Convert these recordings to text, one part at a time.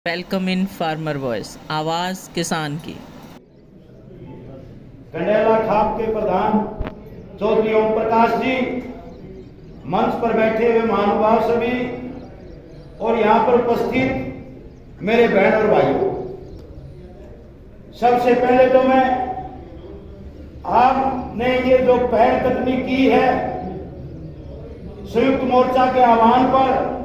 Welcome in farmer voice, आवाज किसान की। कंडेला खाप के प्रधान चौधरी ओम प्रकाश जी, मंच पर बैठे हुए महानुभाव सभी और यहाँ पर उपस्थित मेरे बहन और भाइयों, सबसे पहले तो मैं आपने ये जो पहलकदमी की है संयुक्त मोर्चा के आह्वान पर,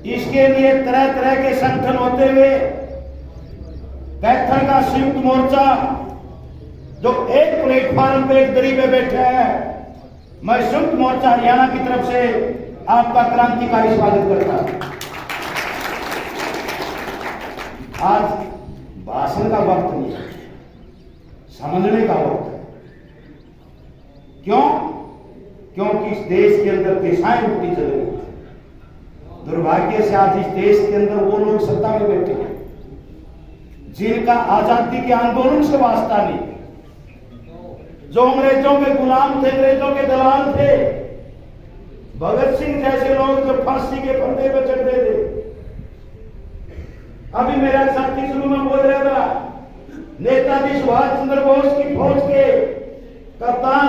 इसके लिए तरह तरह के संगठन होते हुए कैथल का संयुक्त मोर्चा जो एक प्लेटफॉर्म पे एक दरी पे बैठा है, मैं संयुक्त मोर्चा हरियाणा की तरफ से आपका क्रांतिकारी स्वागत करता हूं। आज भाषण का वक्त नहीं है, समझने का वक्त है। क्यों? क्योंकि इस देश के अंदर दिशाएं उल्टी चल रही है। दुर्भाग्य से आज इस देश के अंदर वो लोग सत्ता में बैठे हैं जिनका आजादी के आंदोलन से वास्ता नहीं, जो अंग्रेजों के गुलाम थे, अंग्रेजों के दलाल थे। भगत सिंह जैसे लोग जो फांसी के फंदे पर चढ़ रहे थे। अभी मेरा साथी शुरू में बोल रहा था, नेताजी सुभाष चंद्र बोस की फौज के कप्तान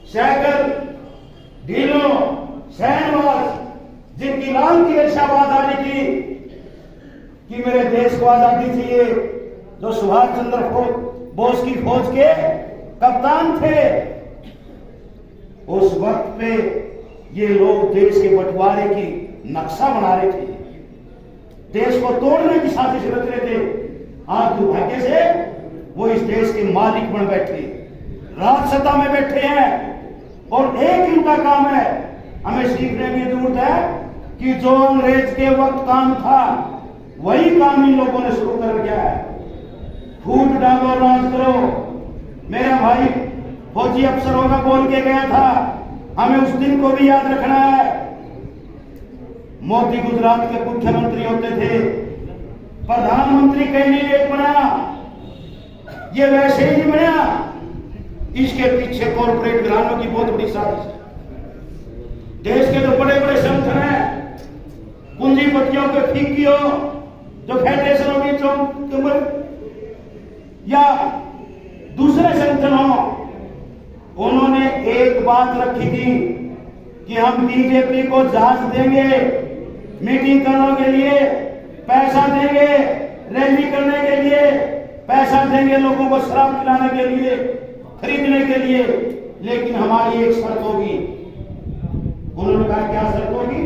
सैकल ढीलों शहनवाज, जिनकी लाल की आवाज आ रही थी कि मेरे देश को आजादी चाहिए, जो सुभाष चंद्र बोस की फौज के कप्तान थे, उस वक्त पे ये लोग देश के बंटवारे की नक्शा बना रहे थे, देश को तोड़ने की साजिश रच रहे थे। आज दुर्भाग्य से वो इस देश के मालिक बन बैठे, राज सत्ता में बैठे हैं और एक ही उनका काम है, हमें सीखने की जरूरत है कि जो अंग्रेज के वक्त काम था वही काम इन लोगों ने शुरू कर दिया है। फूट डालो, राज करो। मेरा भाई फौजी अफसरों का बोल के गया था, हमें उस दिन को भी याद रखना है। मोदी गुजरात के मुख्यमंत्री होते थे, प्रधानमंत्री कैंडिडेट बना, ये वैसे ही नहीं बना, इसके पीछे कॉर्पोरेट घरानों की बहुत बड़ी साजिश है। देश के जो बड़े बड़े संगठन हैं, पूंजीपतियों के फीकियों, जो फेडरेशन होगी या दूसरे संगठन हो, उन्होंने एक बात रखी थी कि हम बीजेपी को जहाज देंगे, मीटिंग करने के लिए पैसा देंगे, रैली करने के लिए पैसा देंगे, लोगों को शराब पिलाने के लिए, खरीदने के लिए, लेकिन हमारी एक शर्त होगी। उन्होंने कहा क्या शर्त होगी?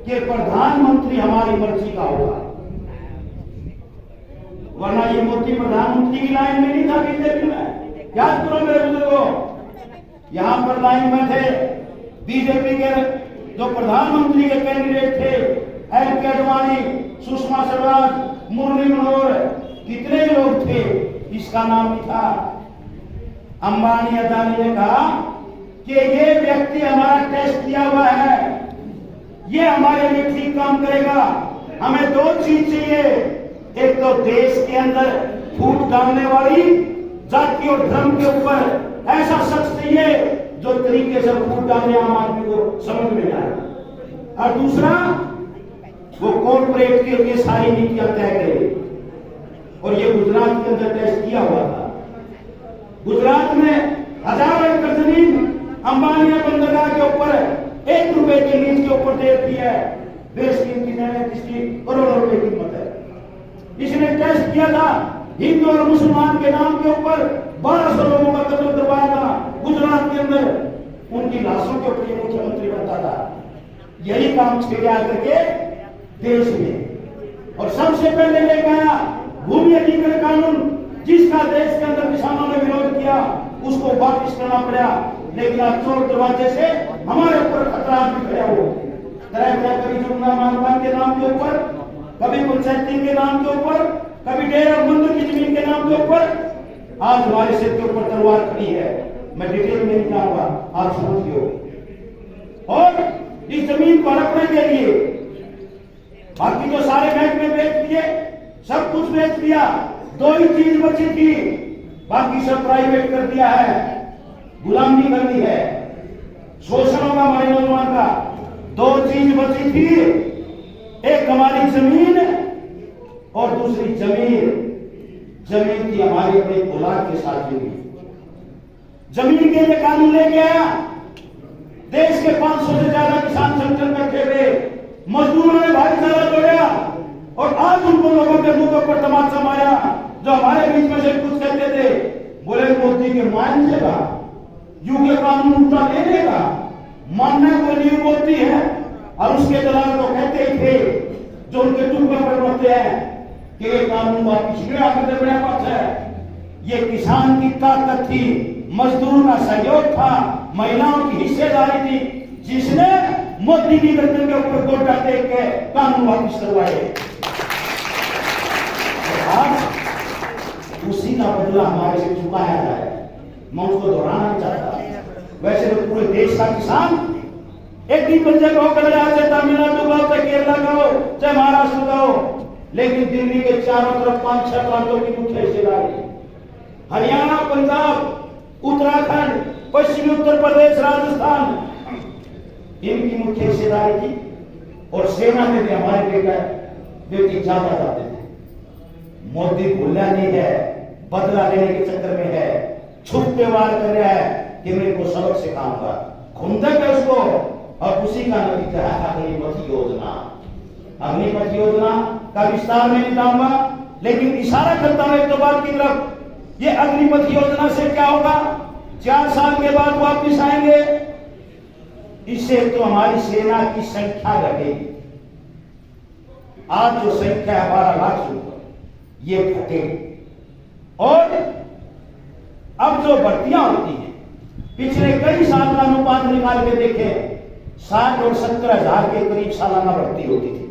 कि प्रधानमंत्री हमारी मर्जी का होगा, वरना ये मोदी प्रधानमंत्री की लाइन में नहीं था बीजेपी में। याद करो मेरे बुजुर्गों, यहां पर लाइन में थे बीजेपी के जो प्रधानमंत्री के कैंडिडेट थे, एल.के. आडवाणी, सुषमा स्वराज, मुरली मनोहर, कितने लोग थे, इसका नाम नहीं था। अंबानी अदानी ने कहा कि ये व्यक्ति हमारा टेस्ट किया हुआ है, ये हमारे लिए ठीक काम करेगा। हमें दो चीज चाहिए, एक तो देश के अंदर फूट डालने वाली जाति और धर्म के ऊपर ऐसा शख्स चाहिए जो तरीके से फूट डालने आम आदमी को समझ में आए, और दूसरा वो कॉर्पोरेट के लिए सारी नीतियां तय करे। और ये गुजरात के अंदर टेस्ट किया हुआ था। गुजरात में हजारों एकड़ जमीन अंबानी ने बंदरगाह के ऊपर 1 रुपए की लीज के ऊपर दे दी है। बेशकीमती जमीन जिसकी करोड़ों रुपए की कीमत है। इसने टेस्ट किया था, हिंदू और मुसलमान के नाम के ऊपर 1200 लोगों का कत्ल करवाया था गुजरात के अंदर, उनकी लाशों के ऊपर ये मुख्यमंत्री बनता था। यही काम छेड़ा करके देश में, और सबसे पहले लेकर आया भूमि अधिग्रहण कानून, जिसका देश के अंदर किसानों ने विरोध किया, उसको वापस करना पड़ा। लेकिन आज चोर दरवाजे से हमारे ऊपर खतरा भी खड़ा हो, तरह तरह कभी जुमला मानवान के नाम के ऊपर, कभी पंचायती के नाम के ऊपर, कभी डेरा मंदिर की जमीन के नाम के ऊपर। आज हमारे सिर के ऊपर तलवार खड़ी है, मैं डिटेल में नहीं जाऊंगा, आप समझिए। और इस जमीन को हड़पने के लिए बाकी जो सारे बैंक में बेच दिए, सब कुछ बेच दिया, दो ही चीज बची थी, बाकी सब प्राइवेट कर दिया है, गुलामी कर दी है, शोषण होगा हमारे नौजवान का। दो चीज बची थी, एक एक हमारी जमीन और दूसरी जमीन की हमारी अपने औलाद के साथ जुड़ी। जमीन के लिए कानून लेके आया, देश के 500 से ज्यादा किसान संगठन बैठे हुए, मजदूरों ने भाईचारा जोड़ा और आज उनको लोगों के मुंह पर तमाचा मारा। जो हमारे बीच में से कुछ कहते थे, बोले मोदी के मान लेगा, यू के कानून उल्टा ले लेगा, मानना कोई नहीं होती है। और उसके दलाल तो कहते ही थे जो उनके टुकड़े पर बढ़ते हैं कि ये कानून वापिस आकर बड़ा पक्ष है। ये किसान की ताकत थी, मजदूर का सहयोग था, महिलाओं की हिस्सेदारी थी, जिसने मोदी की गर्दन के ऊपर गोटा टेक के कानून वापिस करवाए। आज उसी का बदला हमारे से चुकाया जाए। मैं उसको दोहराना नहीं चाहता। वैसे तो पूरे देश का किसान एक ही पंजाब हो कर रहा है, तमिलनाडु का हो, चाहे केरला का हो, चाहे महाराष्ट्र का हो, लेकिन दिल्ली के चारों तरफ 5-6 प्रांतों की मुख्य हिस्सेदारी, हरियाणा, पंजाब, उत्तराखंड, पश्चिमी उत्तर प्रदेश, राजस्थान, इनकी मुख्य हिस्सेदारी थी। और सेना में भी हमारे बेटी ज्यादा जाते थे। मोदी भूलना नहीं है, बदला लेने के चक्कर में है, छुप के वार कर रहा है कि मेरे को सबक सिखाऊंगा, खुंदक है उसको। और उसी का नतीजा है अग्निपथ योजना। अग्निपथ योजना का विस्तार में नहीं जाऊंगा, लेकिन इशारा करता हूं एक तो बात की तरफ। ये अग्निपथ योजना से क्या होगा? 4 साल के बाद वापिस आएंगे। इससे तो हमारी सेना की संख्या घटेगी। आज जो संख्या है 12 लाख से ऊपर, ये घटेगी। और अब जो भर्तियां होती हैं, पिछले कई साल का अनुपात निकाल के देखें, 60 और 70 हजार के करीब सालाना भर्ती होती थी।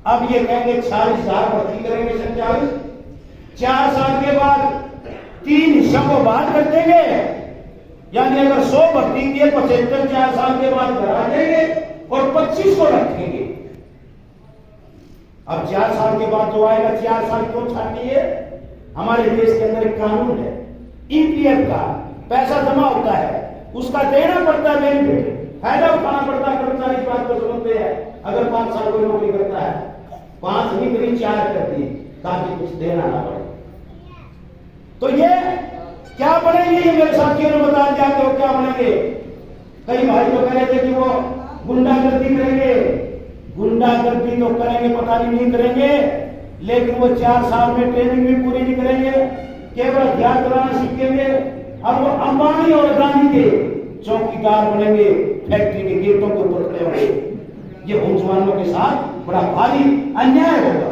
अब ये कहेंगे 40,000 भर्ती करेंगे, 4 साल के बाद 3 हिस्सों को बाहर कर देंगे। यानी अगर 100 भर्ती किए, 75 4 साल के बाद बढ़ा देंगे और 25 को रखेंगे। अब 4 साल के बाद जो आएगा, 4 साल क्यों छाटी है? हमारे देश के अंदर एक कानून है, ईपीएफ का पैसा जमा होता है, उसका देना पड़ता है, बेनिफिट फायदा उठाना पड़ता है। कर्मचारी इस बात को समझते हैं, अगर 5 साल कोई नौकरी करता है, 5 नहीं करीब 4 करती, ताकि कुछ देना ना पड़े। तो ये क्या बनेंगे? ये मेरे साथियों ने बता दिया कि वो क्या बनेंगे। कई भाई तो कह रहे थे कि वो गुंडागर्दी करेंगे। गुंडागर्दी तो करेंगे, पता नहीं करेंगे, लेकिन वो 4 साल में ट्रेनिंग भी पूरी नहीं करेंगे, केवल हथियार चलाना सीखेंगे। और वो अंबानी और अदानी के चौकीदार बनेंगे, फैक्ट्री के गेटों के ऊपर खड़े होंगे। ये उन जवानों के साथ बड़ा भारी अन्याय होगा।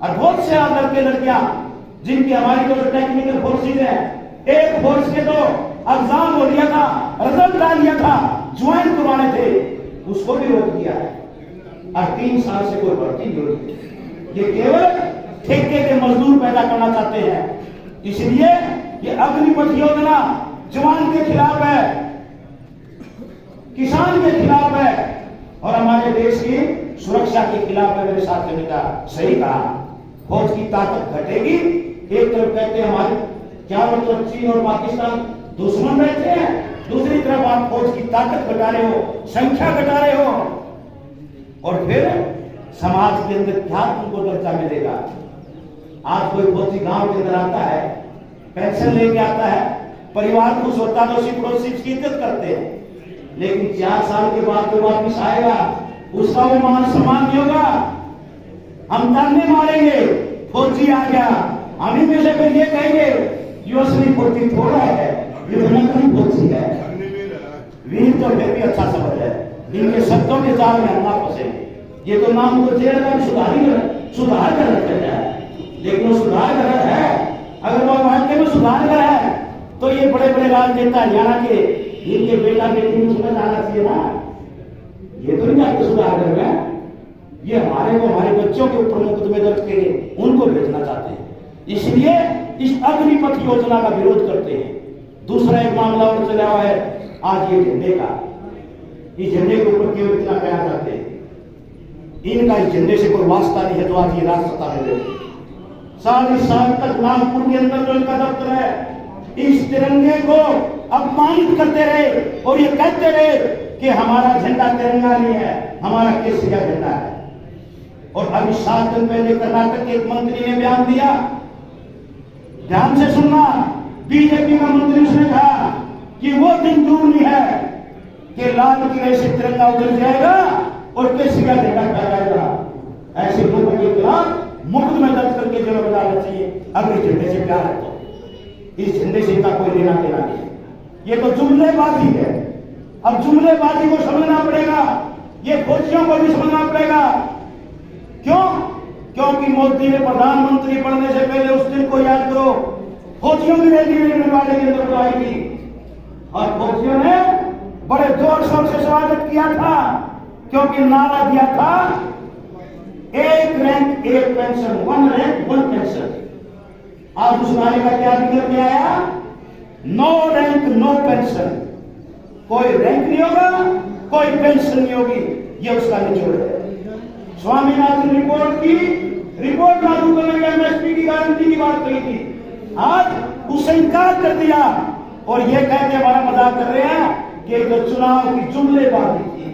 और बहुत से लड़के लड़कियां जिनकी हमारी जो टेक्निकल फोर्सेज है, एक फोर्स के तो एग्जाम हो लिया था, रिजल्ट डाल लिया था, ज्वाइन करवाने थे, उसको भी रोक दिया है। और 3 साल से कोई भर्ती नहीं होती। ये केवल ठेके के मजदूर पैदा करना चाहते हैं। इसलिए ये अग्निपथ योजना जवान के खिलाफ है, किसान के खिलाफ है और हमारे देश की सुरक्षा के खिलाफ है। मेरे साथियों ने कहा, सही कहा, फौज की ताकत घटेगी। एक तरफ कहते हैं हमारे चारों तरफ चीन और पाकिस्तान दुश्मन बैठे हैं, दूसरी तरफ आप फौज की ताकत घटा रहे हो, संख्या घटा रहे हो, और फिर समाज के अंदर क्या तुमको दर्जा मिलेगा? आज कोई फौजी गांव के अंदर आता है, पेंशन लेके आता है, परिवार खुश होता है, तो पड़ोसी की इज्जत करते हैं। लेकिन 4 साल के बाद जो वापिस आएगा, उसका वो मान सम्मान नहीं होगा। हम ताने मारेंगे, फौजी आ गया, हम ही में से फिर ये कहेंगे ये असली फौजी थोड़ा है, ये नकली फौजी है। वीर तो फिर भी अच्छा शब्द है, इनके शब्दों के जाल में हम ना फंसे। ये तो नाम को जेल का सुधार कर रखा जाए, लेकिन वो सुधार कर है, अगर वो वाक्य में सुधार कर है तो ये बड़े बड़े राजनेता हरियाणा के, इनके बेटा बेटी में सुना जाना चाहिए ना। ये तो नहीं चाहते सुधार कर रहे हैं, ये हमारे को हमारे बच्चों के ऊपर मुकदमे दर्ज के उनको भेजना चाहते हैं। इसलिए इस अग्निपथ योजना का विरोध करते हैं। दूसरा एक मामला और चला हुआ है आज ये झंडे का। इस झंडे के ऊपर क्यों इतना कहना चाहते हैं? इनका इस झंडे से कोई वास्ता नहीं है जो आज ये राजसत्ता में बैठे। 40 साल तक नागपुर के अंदर जो इनका दफ्तर है, इस तिरंगे को अपमानित करते रहे और ये कहते रहे कि हमारा झंडा तिरंगा नहीं है, हमारा केसरिया झंडा है। और अभी 7 दिन पहले कर्नाटक के एक मंत्री ने बयान दिया, ध्यान से सुनना, बीजेपी का मंत्री, उसने कहा कि वो दिन दूर नहीं है कि लाल किले से तिरंगा उतर जाएगा और केसरी का झंडा फहराएगा। ऐसे लोगों के खिलाफ मुकदमे दर्ज करके जेल में डालना चाहिए। अगर इस झंडे से प्यार है तो इस झंडे से इनका कोई लेना देना नहीं है। ये तो जुमलेबाजी है। अब जुमलेबाजी को समझना पड़ेगा, ये फौजियों को भी समझना पड़ेगा। क्यों? क्योंकि मोदी ने प्रधानमंत्री बनने से पहले उस दिन को याद करो, फौजियों की रैली निर्वाणी के अंदर बुलाई थी और फौजियों ने बड़े जोर शोर से स्वागत किया था, क्योंकि नारा दिया था एक रैंक एक पेंशन, 1 रैंक 1 पेंशन। आज उस नारे का क्या निकल के आया? No rank no pension. कोई रैंक नहीं होगा, कोई पेंशन नहीं होगी, ये उसका निचोड़ है। स्वामीनाथन रिपोर्ट लागू करने के एमएसपी की गारंटी की बात कही थी, आज उससे इनकार कर दिया और ये कह के हमारा मजाक कर रहे हैं कि जो चुनाव की जुमलेबाजी थी,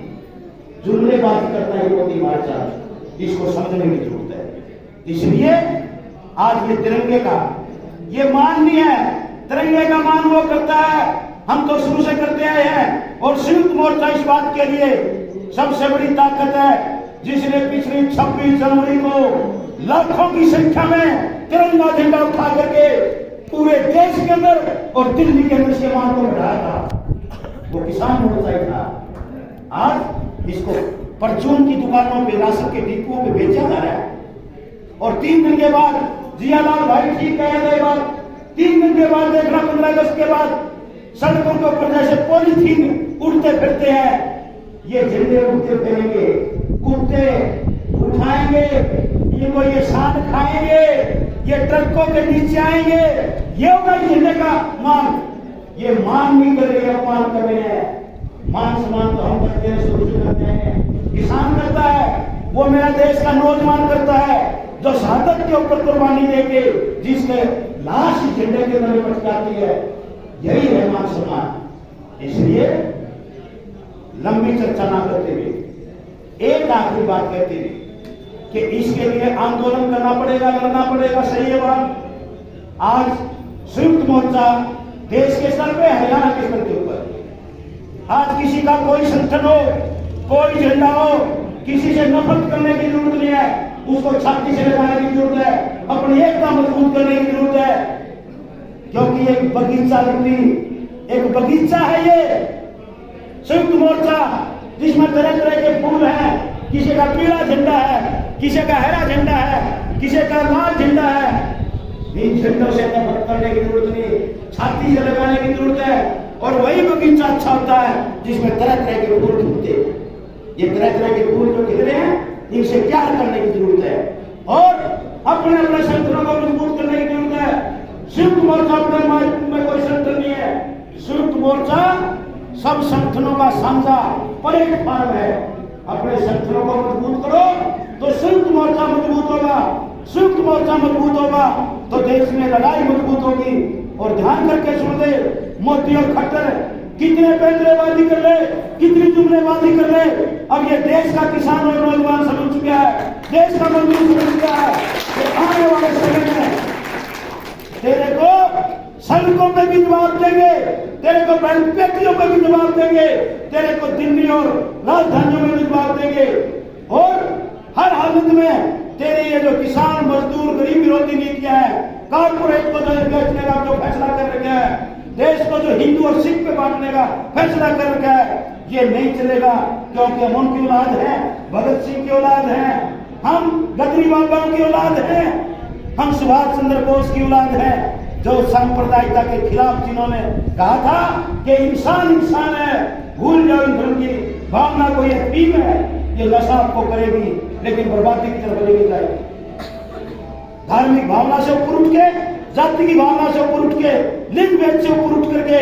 जुमलेबाजी करता है मोदी महाराज, इसको समझने की जरूरत है। इसलिए आज ये तिरंगे का ये मान नहीं है, तिरंगे का मान वो करता है, हम तो शुरू से करते आए हैं। और संयुक्त मोर्चा इस बात के लिए सबसे बड़ी ताकत है, जिसने पिछली 26 जनवरी को लाखों की संख्या में तिरंगा झंडा उठा करके पूरे देश के अंदर और दिल्ली के अंदर से मान को बढ़ाया था, वो किसान मोर्चा ही था। आज इसको परचून की दुकानों पे, राशन के डिपुओं पे बेचा जा रहा है और 3 दिन के बाद, जियालाल भाई ठीक कह रहे बात, 3 दिन के बाद देखना 15 अगस्त के बाद सड़कों के ऊपर जैसे पॉलीथीन उड़ते फिरते हैं, ये झंडे उड़ते फिरेंगे, कुत्ते उठाएंगे, ये शान खाएंगे, ये ट्रकों के नीचे आएंगे, ये होगा झंडे का मान। ये मान नहीं कर रहे, अपमान कर रहे हैं। मान सम्मान तो हम करते हैं, शुरू से करते हैं, किसान करता है, वो मेरा देश का नौजवान करता है, जो शहादत के ऊपर कुर्बानी देके जिसके लाश झंडे के अंदर लिपट जाती है, यही है मान सम्मान। इसलिए लंबी चर्चा ना करते हुए एक आखिरी बात कहते हुए कि इसके लिए आंदोलन करना पड़ेगा, लड़ना पड़ेगा, सही है बात। आज संयुक्त मोर्चा देश के स्तर पे, हरियाणा के स्तर के ऊपर, आज किसी का कोई संगठन हो, कोई झंडा हो, किसी से नफरत करने की जरूरत नहीं है, उसको छाती से लगाने की जरूरत है, अपनी एकता मजबूत करने की जरूरत है। क्योंकि एक बगीचा एक बगीचा है ये संयुक्त मोर्चा, जिसमें तरह तरह के फूल हैं, किसी का पीला झंडा है, किसी का हरा झंडा है, किसी का लाल झंडा है। इन झंडों से नफरत करने की जरूरत नहीं, छाती से लगाने की जरूरत है। और वही बगीचा अच्छा होता है जिसमें तरह तरह के फूल खिलते हैं। ये तरह तरह के फूल जो खिल रहे हैं, इनसे प्यार करने की जरूरत है और अपने अपने संगठनों को मजबूत करने की जरूरत है। संयुक्त मोर्चा अपने में कोई संगठन नहीं है, संयुक्त मोर्चा सब संगठनों का साझा प्लेटफॉर्म है। अपने संगठनों को मजबूत करो तो संयुक्त मोर्चा मजबूत होगा, संयुक्त मोर्चा मजबूत होगा तो देश में लड़ाई मजबूत होगी। और ध्यान करके सुन ले, मोदी और खट्टर कितने पैंतरेबाजी कर ले, कितनी जुमलेबाजी कर ले, अब ये देश का किसान और नौजवान समझ चुका है, देश का मजदूर समझ चुका है कि आने वाले समय में तेरे को सड़कों पे भी जवाब देंगे, तेरे को बैंक पेटियों पे भी जवाब देंगे, तेरे को दिल्ली और राजधानियों में भी जवाब देंगे। और हर हालत में तेरे ये जो किसान मजदूर गरीब विरोधी नीतियां हैं, कारपोरेट को बेचने का जो फैसला कर रखा है, देश को जो हिंदू और सिख पे बांटने का फैसला कर रखा है, ये नहीं चलेगा। क्योंकि हम उनकी औलाद है, भगत सिंह की औलाद है, हम गदरी बाबाओं की औलाद है, हम सुभाष चंद्र बोस की औलाद है, जो सांप्रदायिकता के खिलाफ जिन्होंने कहा था कि इंसान इंसान है, भूल जाओ इन धर्म की भावना को, ये टीम है, ये नशा आपको करेगी लेकिन बर्बादी की तरफ लेके जाएगी। धार्मिक भावना से ऊपर उठ के, जाति की भावना से ऊपर उठ के, लिंग भेद से ऊपर उठ करके,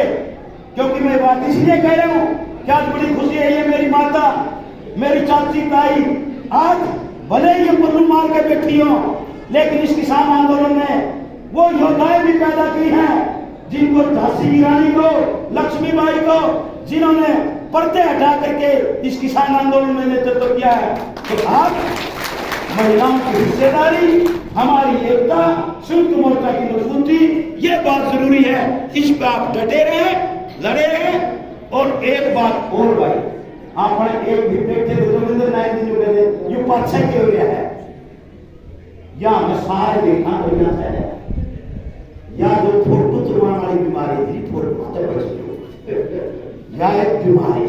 क्योंकि मैं बात इसलिए कह रहा हूं कि आज बड़ी खुशी है, ये मेरी माता, मेरी चाची ताई आज भले ही पल्लू मार के बैठी हो, लेकिन इस किसान आंदोलन में वो योद्धाएं भी पैदा की हैं जिनको झांसी की रानी को, लक्ष्मीबाई को, जिन्होंने पर्दे हटा करके इस किसान आंदोलन में नेतृत्व किया है। तो आज महिलाओं की हिस्सेदारी, हमारी एकता, संयुक्त मोर्चा की मजबूती, ये बात जरूरी है। इस पे आप डटे रहे, लड़े रहे। और एक बात और भाई, आप एक भी बैठे रविंद्र नायक जी जो कहते ये पाछा के हो गया है, या मैं सारे देखा तो यहाँ है या जो फोटो तुरवाने वाली बीमारी थी, फोटो तो बच या एक बीमारी,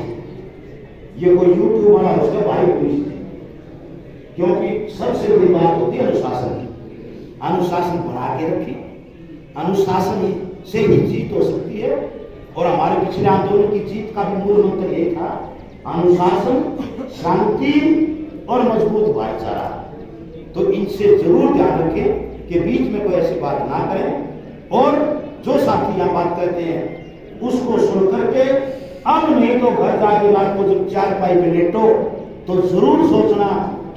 ये कोई यूट्यूब वाला उसका भाई पुलिस, क्योंकि सबसे बड़ी बात होती है अनुशासन की। अनुशासन बना के रखें, अनुशासन से ही जीत हो सकती है। और हमारे पिछले आंदोलन की जीत का भी मूल मंत्र यही था, अनुशासन, शांति और मजबूत भाईचारा। तो इनसे जरूर ध्यान रखें कि बीच में कोई ऐसी बात ना करें। और जो साथी यहाँ बात करते हैं उसको सुन करके अब नहीं तो घर जाके रात को जब चारपाई पे लेटो तो जरूर सोचना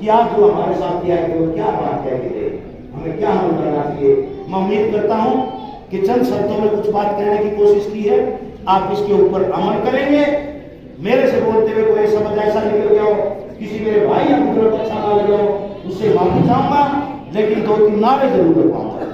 कि आज जो हमारे साथी आए थे वो क्या बात कह थे, हमें क्या अमल करना चाहिए। मैं उम्मीद करता हूं कि चंद शब्दों में कुछ बात कहने की कोशिश की है, आप इसके ऊपर अमल करेंगे। मेरे से बोलते हुए कोई शब्द ऐसा निकल गया हो, किसी मेरे भाई या मित्रों को अच्छा ना लगे हो, उससे माफी चाहूंगा, लेकिन 2-3 नारे जरूर लगवाऊंगा।